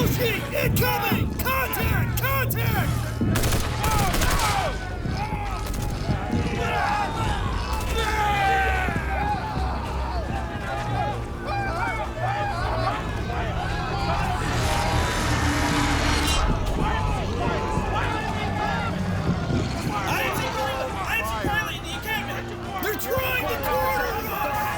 Approaching! Incoming! Contact! Contact! They're trying to corner us!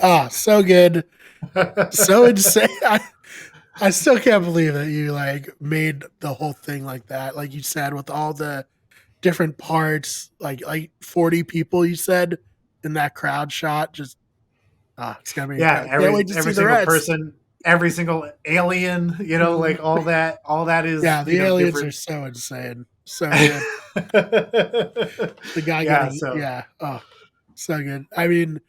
Ah, so good. So insane. I still can't believe that you like made the whole thing like that. Like you said, with all the different parts, like 40 people you said in that crowd shot. Just it's gonna be Yeah, incredible. Can't wait to see every the single rest. person, every single alien, Mhm. like all that is, Yeah, the aliens are different. so insane. So good. The guy Yeah, getting so so good. I mean,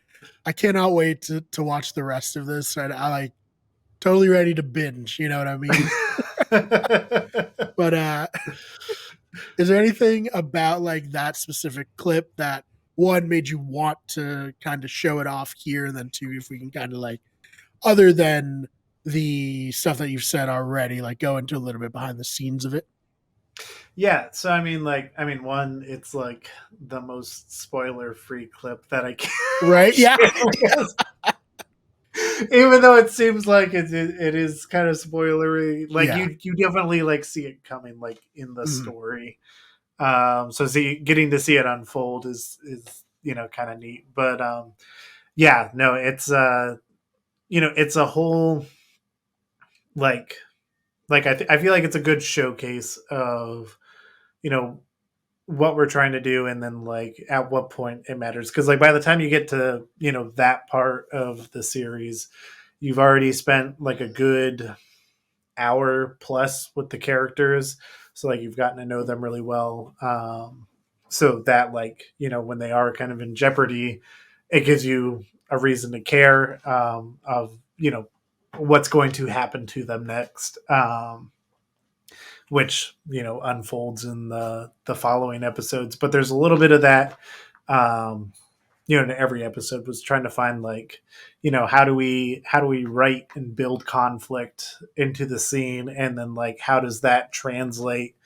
I cannot wait to watch the rest of this. And I like totally ready to binge, you know what I mean? But is there anything about like that specific clip that one made you want to kind of show it off here, and then two, if we can kind of like, other than the stuff that you've said already, like go into a little bit behind the scenes of it? yeah, so one, it's like the most spoiler free clip that I can Right? Yeah. share with, even though it seems like it is kind of spoilery. Like Yeah. you definitely like see it coming, like in the Mhm. story. So getting to see it unfold is kind of neat. But yeah, no, it's it's a whole like I feel like it's a good showcase of you know what we're trying to do, and then like at what point it matters, because like by the time you get to that part of the series, you've already spent like a good hour plus with the characters, so like you've gotten to know them really well, so that like when they are kind of in jeopardy, it gives you a reason to care, of what's going to happen to them next, which unfolds in the following episodes. But there's a little bit of that, um in every episode, was trying to find like how do we write and build conflict into the scene, and then like how does that translate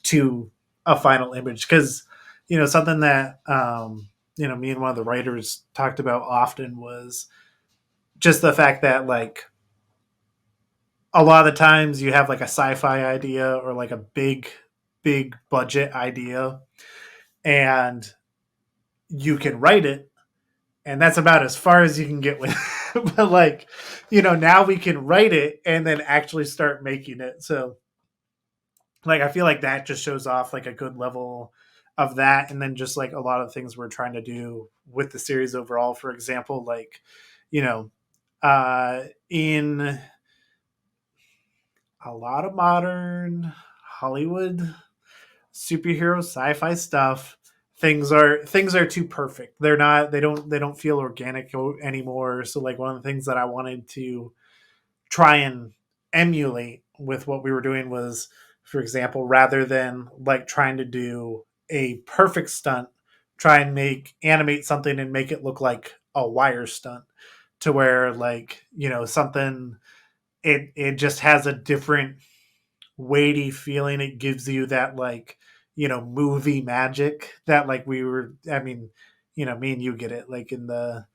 to a final image, because something that me and one of the writers talked about often was just the fact that like a lot of the times you have like a sci-fi idea or like a big budget idea, and you can write it, and that's about as far as you can get with it. But like now we can write it and then actually start making it. So like I feel like that just shows off like a good level of that, and then just like a lot of things we're trying to do with the series overall. For example, like you know in a lot of modern Hollywood superhero sci-fi stuff, things are too perfect. They don't feel organic anymore. So like one of the things that I wanted to try and emulate with what we were doing was, for example, rather than like trying to do a perfect stunt, try and animate something and make it look like a wire stunt, to where like something, it just has a different weighty feeling. It gives you that like movie magic that like we were, me and you get it like in the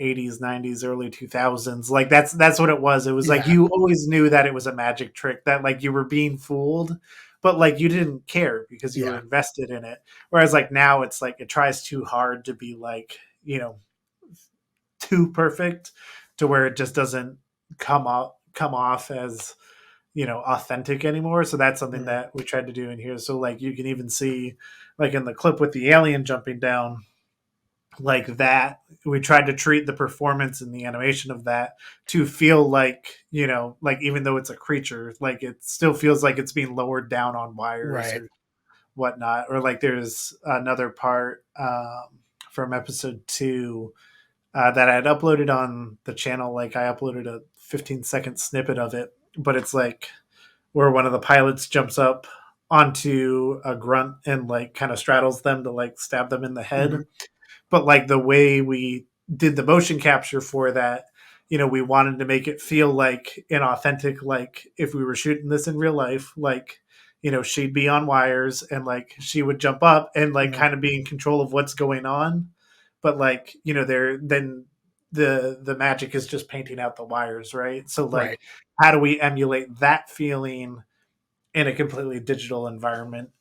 80s, 90s, early 2000s. Like that's what it was. It was like Yeah. you always knew that it was a magic trick, that like you were being fooled, but like you didn't care because you were Yeah. invested in it. Whereas like now it's like it tries too hard to be like too perfect, to where it just doesn't come off as authentic anymore. So that's something Mm. that we tried to do in here. So like you can even see like in the clip with the alien jumping down, like that we tried to treat the performance and the animation of that to feel like, like even though it's a creature, like it still feels like it's being lowered down on wires Right. or whatnot. Or like there's another part from episode 2 that I had uploaded on the channel. Like I uploaded a 15-second snippet of it, but it's like where one of the pilots jumps up onto a grunt and like kind of straddles them to like stab them in the Mhm. head. But like the way we did the motion capture for that, we wanted to make it feel like an authentic, like if we were shooting this in real life, like, she'd be on wires and like she would jump up and like Mhm. kind of be in control of what's going on. But like, there then the magic is just painting out the wires, right? So like Right. how do we emulate that feeling in a completely digital environment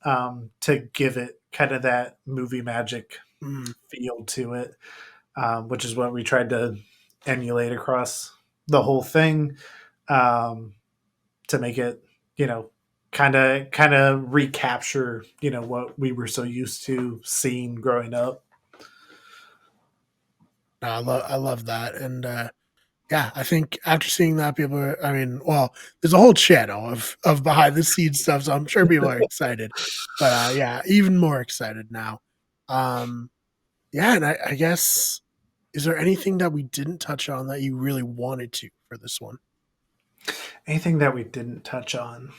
to give it kind of that movie magic Mm. feel to it, which is what we tried to emulate across the whole thing, um, to make it, kind of recapture, what we were so used to seeing growing up. No, I love that, and yeah, I think after seeing that, people are. I mean, well, there's a whole channel of behind the scenes stuff, so I'm sure people are excited. But yeah, even more excited now. Um, yeah, and I guess is there anything that we didn't touch on that you really wanted to for this one? Anything that we didn't touch on?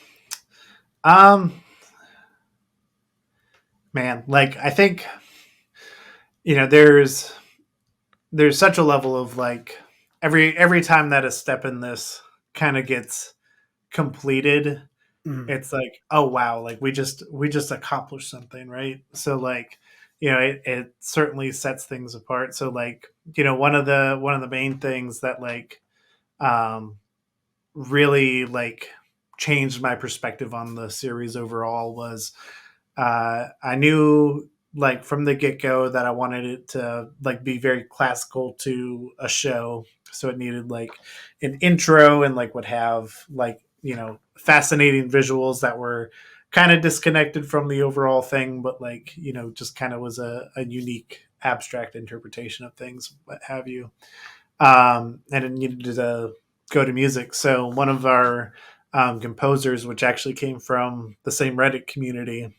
Um, Man, like I think there's such a level of like every time that a step in this kind of gets completed, Mm. it's like, oh wow, like we just accomplished something, right? So like, it certainly sets things apart. So like, one of the main things that like um really like changed my perspective on the series overall was I knew like from the get-go that I wanted it to like be very classical to a show. So it needed like an intro and like would have like, fascinating visuals that were kind of disconnected from the overall thing, but like, just kind of was a unique abstract interpretation of things, what have you. And it needed to go to music. So one of our composers, which actually came from the same Reddit community,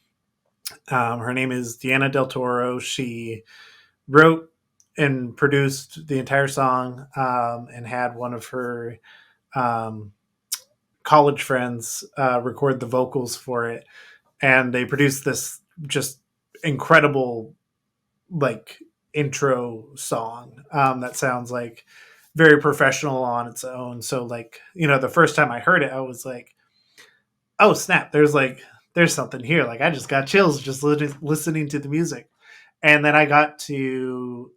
her name is Deanna Del Toro. She wrote and produced the entire song, and had one of her um, college friends record the vocals for it. And they produced this just incredible, like, intro song that sounds like very professional on its own. So, like, the first time I heard it, I was like, oh snap, there's something here. Like I just got chills just listening to the music. And then I got to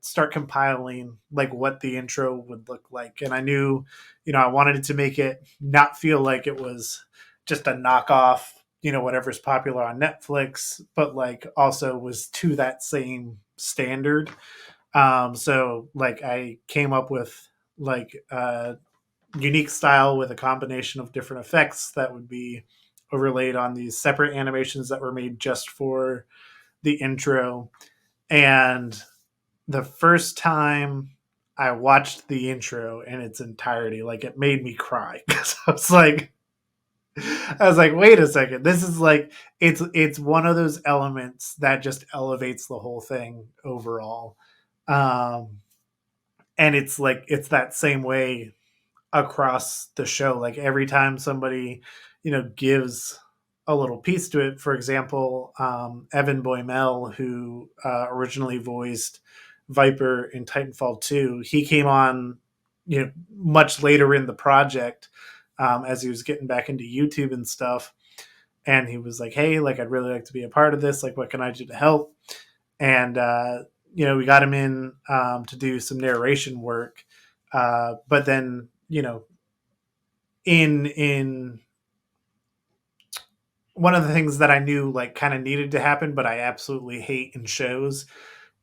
start compiling like what the intro would look like. And I knew, I wanted to make it not feel like it was just a knockoff, whatever's popular on Netflix, but like also was to that same standard. So like I came up with like unique style with a combination of different effects that would be overlaid on these separate animations that were made just for the intro. And the first time I watched the intro in its entirety, like it made me cry because I was like, wait a second, this is like it's one of those elements that just elevates the whole thing overall. Um, and it's like it's that same way across the show. Like every time somebody, gives a little piece to it. For example, Evan Boymel, who originally voiced Viper in Titanfall 2, he came on, much later in the project, as he was getting back into YouTube and stuff. And he was like, "Hey, like I'd really like to be a part of this. Like, what can I do to help?" And we got him in to do some narration work. But then, in one of the things that I knew like kind of needed to happen, but I absolutely hate in shows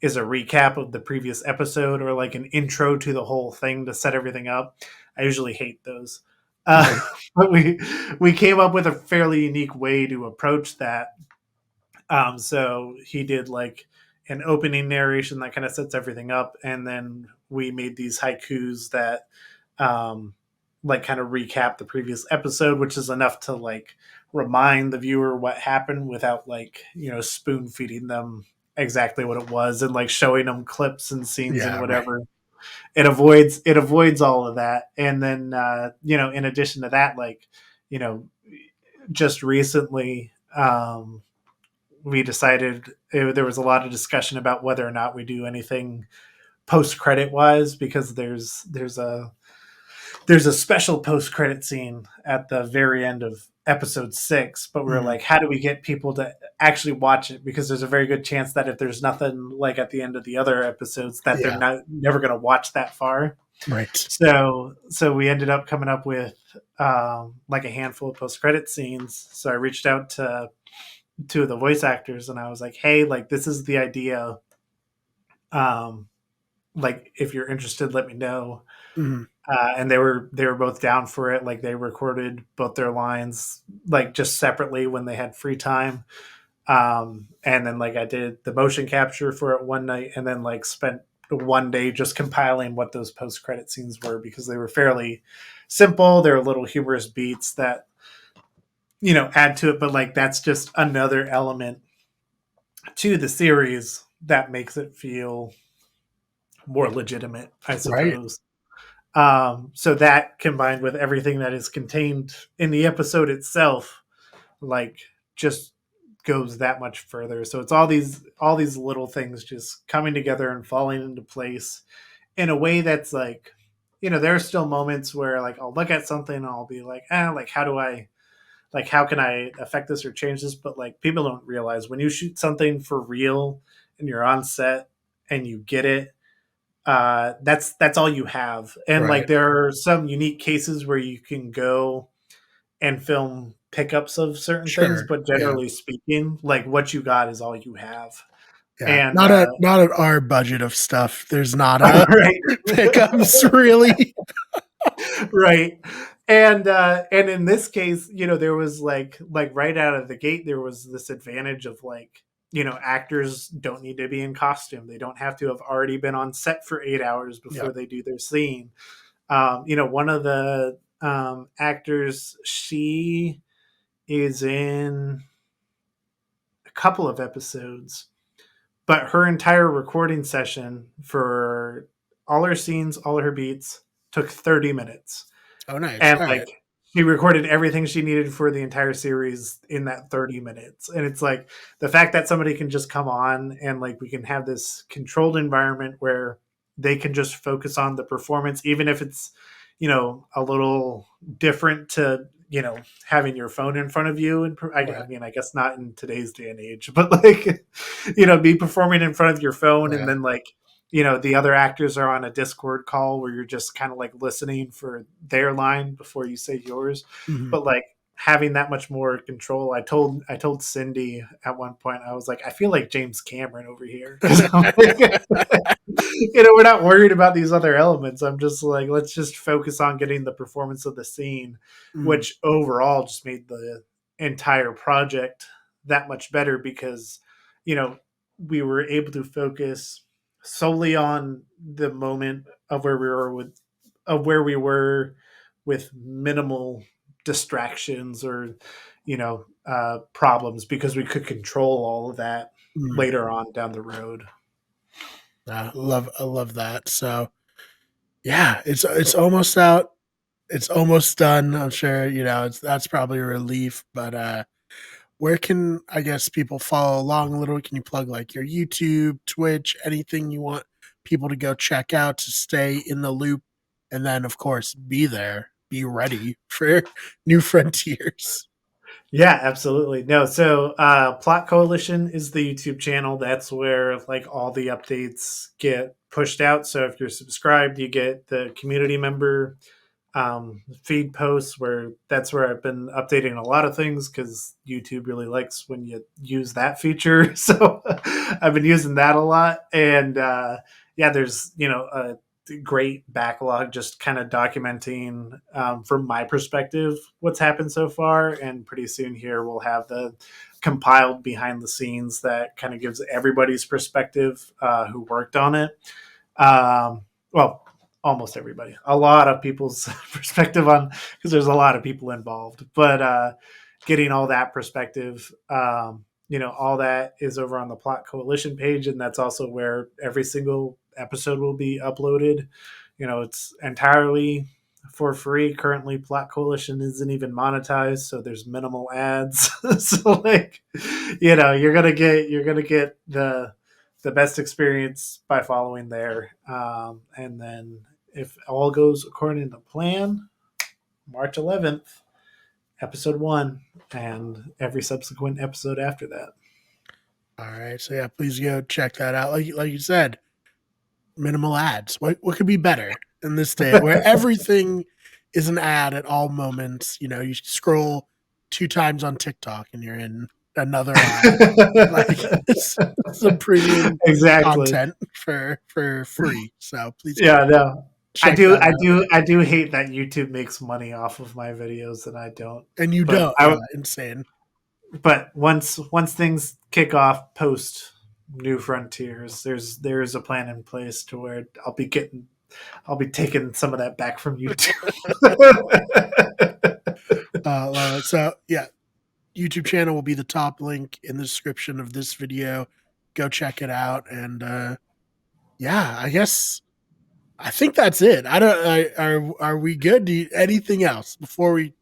is a recap of the previous episode or like an intro to the whole thing to set everything up. I usually hate those. Uh, Right. but we came up with a fairly unique way to approach that. So he did like an opening narration that kind of sets everything up, and then we made these haikus that um, like kind of recap the previous episode, which is enough to like remind the viewer what happened without like spoon feeding them exactly what it was and like showing them clips and scenes and Yeah, right. whatever. It avoids all of that, and then in addition to that, like you know just recently we decided there was a lot of discussion about whether or not we do anything post credit wise, because there's a special post credit scene at the very end of episode 6, but we are Mhm. like, how do we get people to actually watch it? Because there's a very good chance that if there's nothing like at the end of the other episodes, that they're Yeah, not never going to watch that far. right. So we ended up coming up with like a handful of post credit scenes. So I reached out to two of the voice actors and I was like, hey, like this is the idea. Um, like if you're interested, let me know. Mhm. And they were both down for it. Like they recorded both their lines like just separately when they had free time. And then like I did the motion capture for it one night, and then like spent one day just compiling what those post credit scenes were, because they were fairly simple. They're little humorous beats that add to it, but like that's just another element to the series that makes it feel more legitimate, I Right, suppose. So that combined with everything that is contained in the episode itself, like just goes that much further. So it's all these little things just coming together and falling into place in a way that's like, there are still moments where like I'll look at something and I'll be like, like how can I affect this or change this? But like people don't realize when you shoot something for real and you're on set and you get it, that's all you have. And like right. there are some unique cases where you can go and film pickups of certain things, Sure. but Yeah, generally speaking, like what you got is all you have. yeah. And Not at our budget of stuff. There's not a right. pickups really. Right. And in this case, there was like right out of the gate there was this advantage of like, actors don't need to be in costume. They don't have to have already been on set for 8 hours before Yep. they do their scene. One of the actors, she is in a couple of episodes, but her entire recording session for all her scenes, all her beats took 30 minutes. Oh, nice. And Alright. like she recorded everything she needed for the entire series in that 30 minutes. And it's like the fact that somebody can just come on and like we can have this controlled environment where they can just focus on the performance, even if it's, a little different to, having your phone in front of you. And I Right, mean, I guess not in today's day and age, but like, be performing in front of your phone and right. then like, the other actors are on a Discord call where you're just kind of like listening for their line before you say yours. Mhm. But like having that much more control, I told Cindy at one point, I was like, I feel like James Cameron over here, because I'm like, we're not worried about these other elements. I'm just like, let's just focus on getting the performance of the scene, Mhm. which overall just made the entire project that much better, because you know we were able to focus solely on the moment of where we were with minimal distractions or problems, because we could control all of that Mhm. later on down the road. I love that. So, yeah, it's almost out. It's almost done. I'm sure, that's probably a relief, but, where can, I guess, people follow along a little? Can you plug, like, your YouTube, Twitch, anything you want people to go check out to stay in the loop? And then, of course, be ready for new frontiers. Yeah, absolutely. No, so Plot Coalition is the YouTube channel. That's where like all the updates get pushed out. So if you're subscribed, you get the community member feed posts, where that's where I've been updating a lot of things, because YouTube really likes when you use that feature. So I've been using that a lot. And yeah, there's great backlog, just kind of documenting from my perspective what's happened so far. And pretty soon here we'll have the compiled behind the scenes that kind of gives everybody's perspective who worked on it. Well, almost everybody, a lot of people's perspective on, because there's a lot of people involved, but getting all that perspective, all that is over on the Plot Coalition page, and that's also where every single episode will be uploaded. It's entirely for free. Currently, Plot Coalition isn't even monetized, so there's minimal ads. So you're gonna get the best experience by following there. And then if all goes according to plan, March 11th, episode 1, and every subsequent episode after that. All right, so yeah, please go check that out. Like you said, minimal ads. What could be better in this day where everything is an ad at all moments? You scroll 2 times on TikTok and you're in another ad. Like it's some premium content for free. So please, no. I do hate that YouTube makes money off of my videos, and I don't. And you don't. Insane. But once things kick off post New Frontiers, there's a plan in place to where I'll be taking some of that back from YouTube. Love it. So yeah, YouTube channel will be the top link in the description of this video. Go check it out, and I think that's it. Are we good? Anything else before we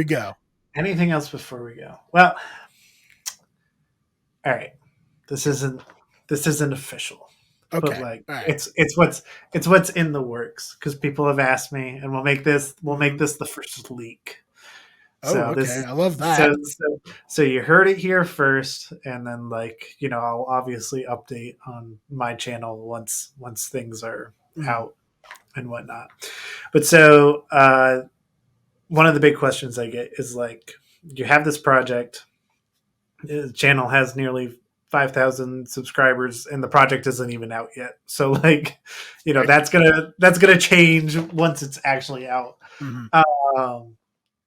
go? Anything else before we go? Well, all right. This isn't official. Okay. But it's what's in the works, because people have asked me, and we'll make this the first leak. I love that. So you heard it here first, and then I'll obviously update on my channel once things are out and whatnot. But so one of the big questions I get is you have this project, the channel has nearly 5,000 subscribers, and the project isn't even out yet. So that's gonna change once it's actually out. Mm-hmm.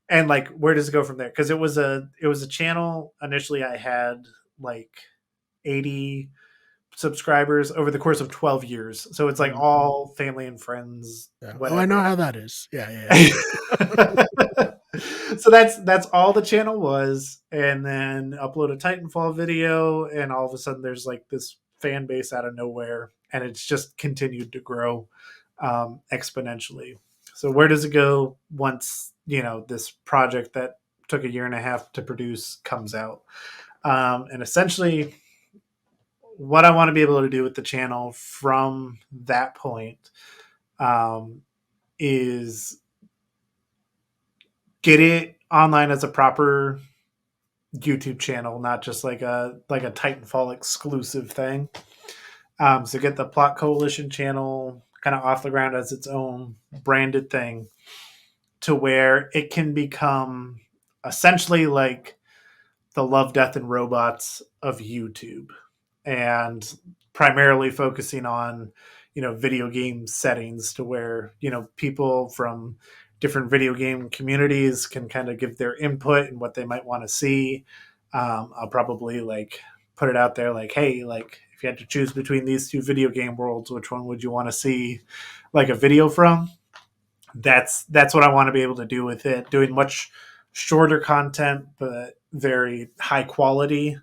And where does it go from there? Because it was a channel initially. I had 80 subscribers over the course of 12 years. So it's all family and friends. Yeah. Oh, I know how that is. Yeah. So that's all the channel was. And then upload a Titanfall video, and all of a sudden there's this fan base out of nowhere, and it's just continued to grow exponentially. So where does it go once this project that took a year and a half to produce comes out? And essentially, what I want to be able to do with the channel from that point is get it online as a proper YouTube channel, not just like a Titanfall exclusive thing. So get the Plot Coalition channel kind of off the ground as its own branded thing, to where it can become essentially like the Love, Death, and Robots of YouTube, and primarily focusing on video game settings, to where people from different video game communities can kind of give their input and what they might want to see. I'll probably put it out there hey, if you had to choose between these 2 video game worlds, which one would you want to see a video from? That's what I want to be able to do with it, doing much shorter content but very high quality,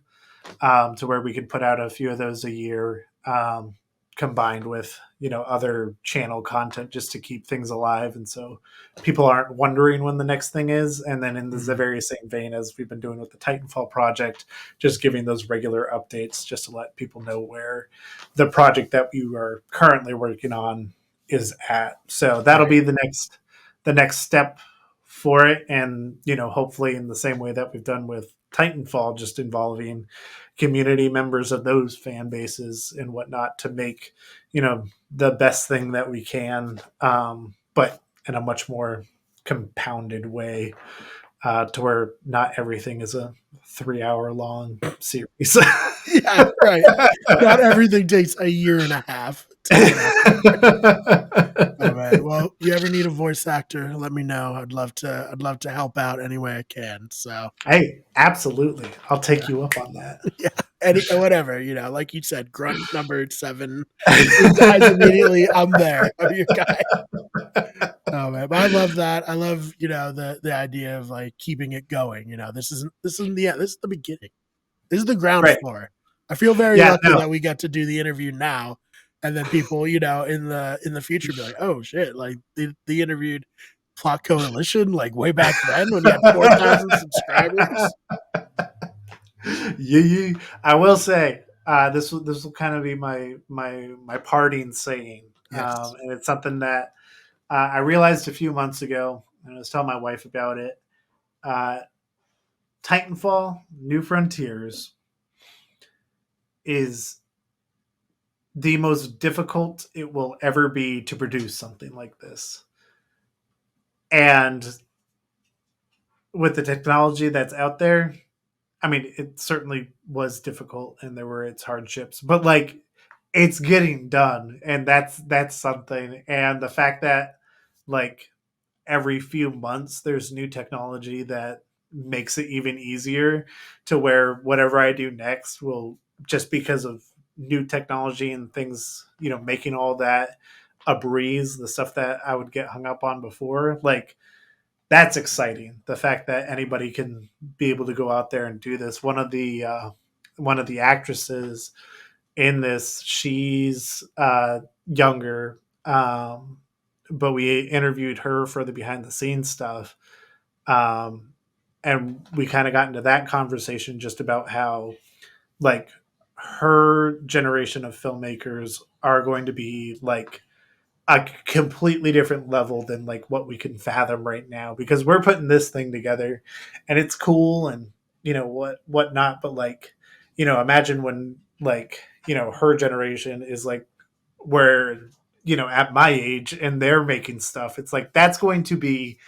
to where we can put out a few of those a year, combined with other channel content, just to keep things alive, and so people aren't wondering when the next thing is. And then in the very same vein as we've been doing with the Titanfall project, just giving those regular updates, just to let people know where the project that we are currently working on is at. So that'll be the next step for it. And hopefully in the same way that we've done with Titanfall, just involving community members of those fan bases and whatnot, to make the best thing that we can, but in a much more compounded way, to where not everything is a 3-hour long series. Yeah, right. Not everything takes a year and a half. taken after. Oh man. Well, you ever need a voice actor, let me know. I'd love to help out any way I can. So Hey, absolutely. I'll yeah. take you up on that. Yeah. Any whatever, like you said, grunt number 7 dies immediately. I'm there. I'm your guy. Oh man, but I love that. I love, the idea of like keeping it going. This isn't the end. This is the beginning. This is the ground Right. floor. I feel very Yeah, lucky no. that we get to do the interview now, and then people, in the future, be like, "Oh shit!" Like they interviewed Plot Coalition like way back then when you had 4,000 subscribers. I will say this will kind of be my parting saying, Yes. and it's something that I realized a few months ago, and I was telling my wife about it. Uh, Titanfall: New Frontiers is the most difficult it will ever be to produce something like this, and with the technology that's out there, I mean, it certainly was difficult and there were its hardships, but like it's getting done, and that's something. And the fact that like every few months there's new technology that makes it even easier, to where whatever I do next will, just because of new technology and things, making all that a breeze, the stuff that I would get hung up on before, like that's exciting. The fact that anybody can be able to go out there and do this. One of the actresses in this, she's younger, but we interviewed her for the behind the scenes stuff, um, and we kind of got into that conversation just about how like her generation of filmmakers are going to be like a completely different level than like what we can fathom right now, because we're putting this thing together and it's cool and whatnot, but like imagine when like her generation is like where at my age and they're making stuff, it's like that's going to be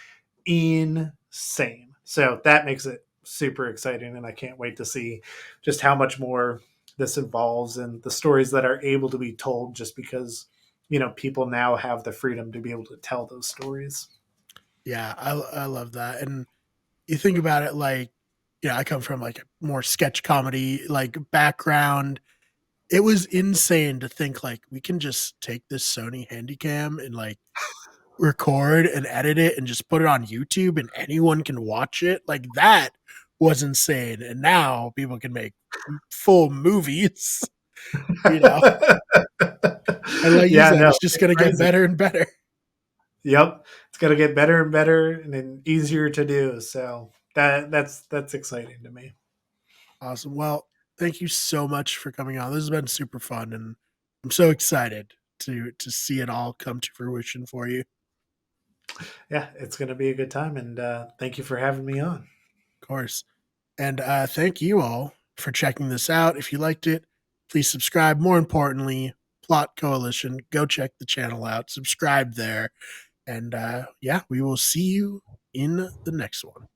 insane. So that makes it super exciting, and I can't wait to see just how much more this evolves and the stories that are able to be told, just because people now have the freedom to be able to tell those stories. Yeah, I love that. And you think about it, like, I come from like a more sketch comedy like background. It was insane to think like we can just take this Sony Handycam and like record and edit it and just put it on YouTube and anyone can watch it. Like that was insane. And now people can make full movies, you know. And like you Yeah, said, no, it's just it's gonna get crazy. better and better. Yep, it's going to get better and better and then easier to do. So that's exciting to me. Awesome. Well, thank you so much for coming on. This has been super fun and I'm so excited to see it all come to fruition for you. Yeah, it's going to be a good time, and thank you for having me on. Of course. And thank you all for checking this out. If you liked it, please subscribe. More importantly, Plot Coalition, go check the channel out, subscribe there. And yeah, we will see you in the next one.